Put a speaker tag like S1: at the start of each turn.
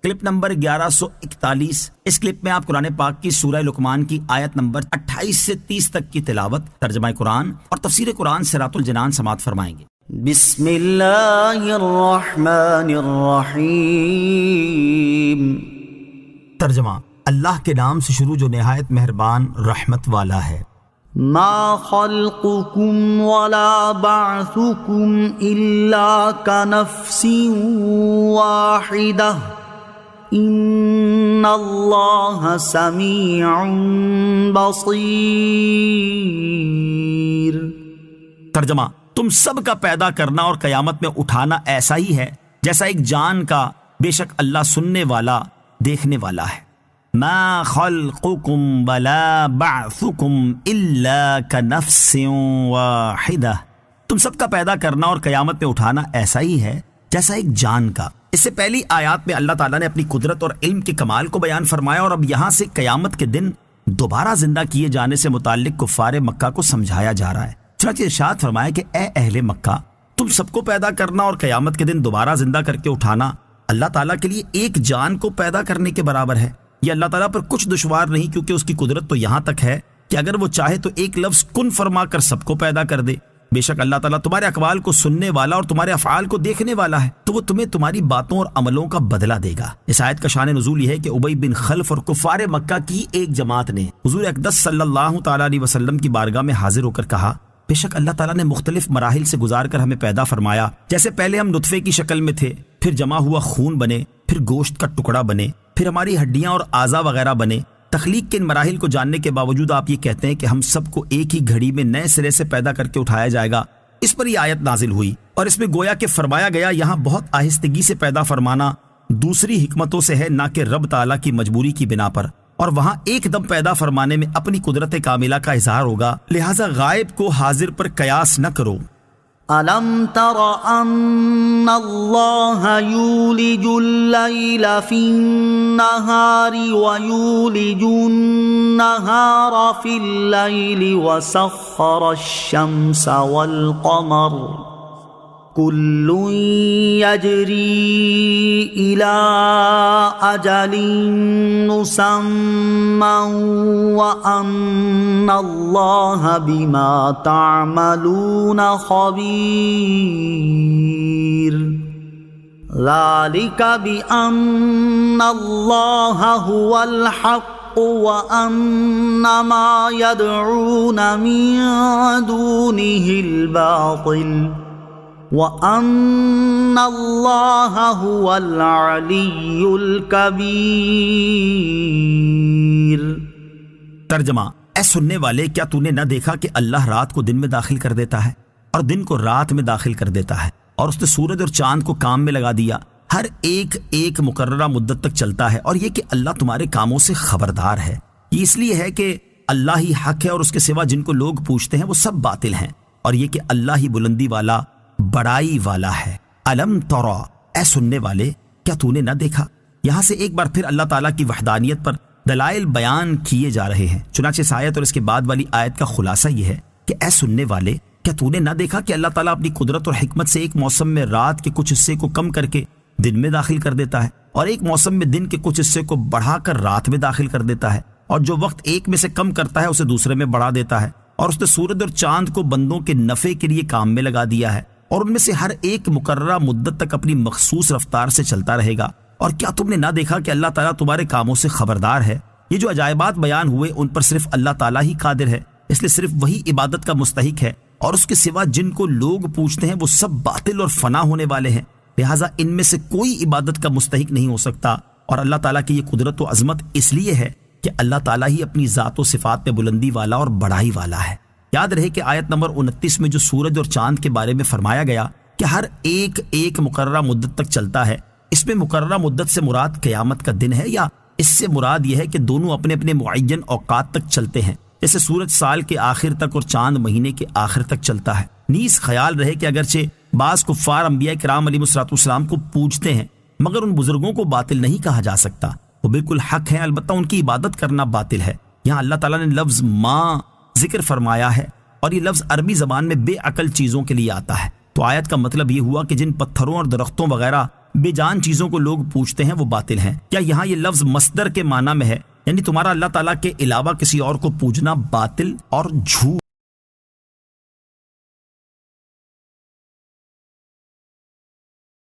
S1: Clip number 1141۔ اس clip میں آپ قرآن پاک کی سورہ لقمان کی آیت نمبر 28 سے 30 تک کی تلاوت، ترجمہ قرآن اور تفسیر قرآن صراط الجنان سماعت فرمائیں گے۔
S2: بسم اللہ الرحمن الرحیم۔
S1: ترجمہ، اللہ کے نام سے شروع جو نہایت مہربان رحمت والا ہے۔
S2: ما خلقكم ولا بعثكم الا كنفس واحدة ان اللہ سمیع بصیر۔
S1: ترجمہ، تم سب کا پیدا کرنا اور قیامت میں اٹھانا ایسا ہی ہے جیسا ایک جان کا، بے شک اللہ سننے والا دیکھنے والا ہے۔ ما خلقكم ولا بعثكم الا كنفس واحدة، تم سب کا پیدا کرنا اور قیامت میں اٹھانا ایسا ہی ہے جیسا ایک جان کا۔ اس سے پہلی آیات میں اللہ تعالیٰ نے اپنی قدرت اور علم کے کمال کو بیان فرمایا، اور اب یہاں سے قیامت کے دن دوبارہ زندہ کیے جانے سے متعلق کفار مکہ کو سمجھایا جا رہا ہے۔ چنانچہ ارشاد فرمایا کہ اے اہل مکہ، تم سب کو پیدا کرنا اور قیامت کے دن دوبارہ زندہ کر کے اٹھانا اللہ تعالیٰ کے لیے ایک جان کو پیدا کرنے کے برابر ہے۔ یہ اللہ تعالیٰ پر کچھ دشوار نہیں، کیونکہ اس کی قدرت تو یہاں تک ہے کہ اگر وہ چاہے تو ایک لفظ کن فرما کر سب کو پیدا کر دے۔ بے شک اللہ تعالیٰ تمہارے اقوال کو سننے والا اور تمہارے افعال کو دیکھنے والا ہے، تو وہ تمہیں تمہاری باتوں اور عملوں کا بدلہ دے گا۔ اس آیت کا شان نزول یہ ہے کہ ابی بن خلف اور کفار مکہ کی ایک جماعت نے حضور اقدس صلی اللہ تعالیٰ علیہ وسلم کی بارگاہ میں حاضر ہو کر کہا، بے شک اللہ تعالیٰ نے مختلف مراحل سے گزار کر ہمیں پیدا فرمایا، جیسے پہلے ہم نطفے کی شکل میں تھے، پھر جمع ہوا خون بنے، پھر گوشت کا ٹکڑا بنے، پھر ہماری ہڈیاں اور اعضاء وغیرہ بنے۔ تخلیق کے ان مراحل کو جاننے کے باوجود آپ یہ کہتے ہیں کہ ہم سب کو ایک ہی گھڑی میں نئے سرے سے پیدا کر کے اٹھایا جائے گا۔ اس پر یہ آیت نازل ہوئی، اور اس میں گویا کہ فرمایا گیا یہاں بہت آہستگی سے پیدا فرمانا دوسری حکمتوں سے ہے، نہ کہ رب تعالیٰ کی مجبوری کی بنا پر، اور وہاں ایک دم پیدا فرمانے میں اپنی قدرت کاملہ کا اظہار ہوگا، لہٰذا غائب کو حاضر پر قیاس نہ کرو۔
S2: أَلَمْ تَرَ أَنَّ اللَّهَ يُولِجُ اللَّيْلَ فِي النَّهَارِ وَيُولِجُ النَّهَارَ فِي اللَّيْلِ وَسَخَّرَ الشَّمْسَ وَالْقَمَرَ كُلٌّ يَجْرِي إِلَىٰ أَجَلٍ مُّسَمًّى وَأَنَّ اللَّهَ بِمَا تَعْمَلُونَ خَبِيرٌ۔ ذَلِكَ بِأَنَّ اللَّهَ هُوَ الْحَقُّ وَأَنَّ مَا يَدْعُونَ مِن دُونِهِ الْبَاطِلُ وَأَنَّ اللَّهَ هُوَ الْعَلِيُّ الْكَبِيرُ۔
S1: ترجمہ، اے سننے والے، کیا تو نے نہ دیکھا کہ اللہ رات کو دن میں داخل کر دیتا ہے اور دن کو رات میں داخل کر دیتا ہے، اور اس نے سورج اور چاند کو کام میں لگا دیا، ہر ایک ایک مقررہ مدت تک چلتا ہے، اور یہ کہ اللہ تمہارے کاموں سے خبردار ہے۔ یہ اس لیے ہے کہ اللہ ہی حق ہے، اور اس کے سوا جن کو لوگ پوچھتے ہیں وہ سب باطل ہیں، اور یہ کہ اللہ ہی بلندی والا بڑائی والا ہے۔ الم ترى، اے سننے والے، کیا تو نے نہ دیکھا؟ یہاں سے ایک بار پھر اللہ تعالیٰ کی وحدانیت پر دلائل بیان کیے جا رہے ہیں۔ چنانچہ اس آیت اور اس کے بعد والی آیت کا خلاصہ یہ ہے کہ اے سننے والے، کیا تو نے نہ دیکھا کہ اللہ تعالیٰ اپنی قدرت اور حکمت سے ایک موسم میں رات کے کچھ حصے کو کم کر کے دن میں داخل کر دیتا ہے، اور ایک موسم میں دن کے کچھ حصے کو بڑھا کر رات میں داخل کر دیتا ہے، اور جو وقت ایک میں سے کم کرتا ہے اسے دوسرے میں بڑھا دیتا ہے، اور اس نے سورج اور چاند کو بندوں کے نفع کے لیے کام میں لگا دیا ہے، اور ان میں سے ہر ایک مقررہ مدت تک اپنی مخصوص رفتار سے چلتا رہے گا۔ اور کیا تم نے نہ دیکھا کہ اللہ تعالیٰ تمہارے کاموں سے خبردار ہے؟ یہ جو عجائبات بیان ہوئے ان پر صرف اللہ تعالیٰ ہی قادر ہے، اس لیے صرف وہی عبادت کا مستحق ہے، اور اس کے سوا جن کو لوگ پوچھتے ہیں وہ سب باطل اور فنا ہونے والے ہیں، لہٰذا ان میں سے کوئی عبادت کا مستحق نہیں ہو سکتا۔ اور اللہ تعالیٰ کی یہ قدرت و عظمت اس لیے ہے کہ اللہ تعالیٰ ہی اپنی ذات و صفات میں بلندی والا اور بڑائی والا ہے۔ یاد رہے کہ آیت نمبر 29 میں جو سورج اور چاند کے بارے میں فرمایا گیا کہ ہر ایک ایک مقررہ مدت تک چلتا ہے، اس میں مقررہ مدت سے مراد قیامت کا دن ہے، یا اس سے مراد یہ ہے کہ دونوں اپنے اپنے معین اوقات تک چلتے ہیں، جیسے سورج سال کے آخر تک اور چاند مہینے کے آخر تک چلتا ہے۔ نیز خیال رہے کہ اگرچہ بعض کفار انبیاء کرام علیہ السلام کو پوجتے ہیں، مگر ان بزرگوں کو باطل نہیں کہا جا سکتا، وہ بالکل حق ہیں، البتہ ان کی عبادت کرنا باطل ہے۔ یہاں اللہ تعالیٰ نے لفظ ماں ذکر فرمایا ہے، اور یہ لفظ عربی زبان میں بے عقل چیزوں کے لیے آتا ہے، تو آیت کا مطلب یہ ہوا کہ جن پتھروں اور درختوں وغیرہ بے جان چیزوں کو لوگ پوچھتے ہیں وہ باطل ہیں۔ کیا یہاں یہ لفظ مصدر کے معنی میں ہے، یعنی تمہارا اللہ تعالیٰ کے علاوہ کسی اور کو پوجنا باطل اور جھوٹ